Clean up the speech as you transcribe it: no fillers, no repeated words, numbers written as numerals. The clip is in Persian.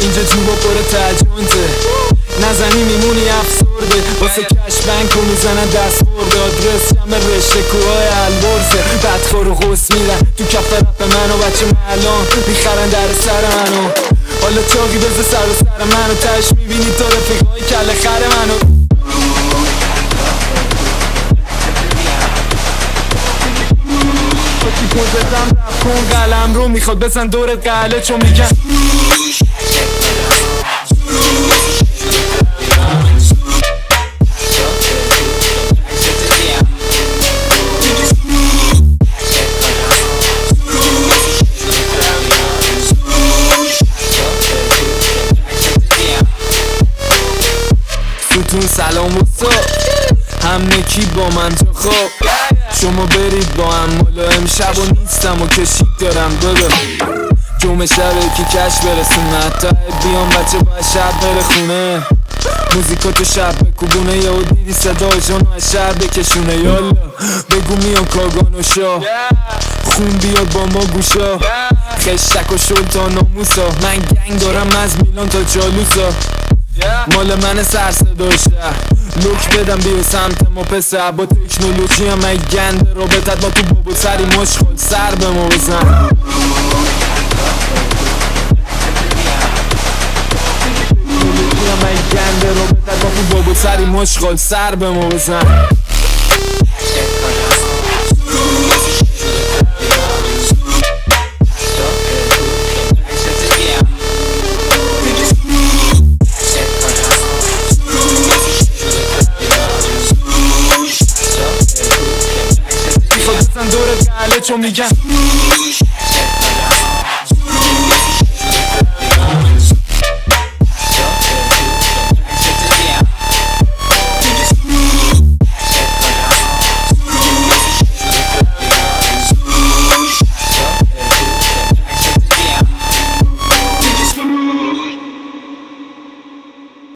اینجا جوبا پر تجرونته نزنی میمونی افسرده واسه کش بنک و میزنن دست برده آدرس جمع رشته کوهای البرزه بدخور و غص میرن تو کف رپ منو بچه ملان میخرن در سر منو حالا چاقی بزه سر و سر منو تش میبینی تو رفیقای کل خر منو بزدم رفت کن قلم رو میخواد بزن دورت قله چون میگن ستون سلام و صبح همه کی با من تو خوب شما برید با هم مالا امشب و نیستم و کشید دارم دادا جمعه شبه که کش برسونه حتی بیام بچه باید شب بره خونه موزیکاتو شب بکوبونه یا دیدی صدایشون از شب بکشونه یالا بگو میام کاگانو شاه خون بیاد با ما گوشا خشتک و شل تا ناموسا من گنگ دارم از میلان تا جالوسا مال من سر صدا شهر لوک بدم بیو سمت ما پسر با تکنولوژی هم ای گنده رابطت با تو بابا سری مشغل سر به ما بزن تکنولوژی هم ای گنده رابطت با تو بابا سری مشغل سر به ما بزن دورت گله چون میگن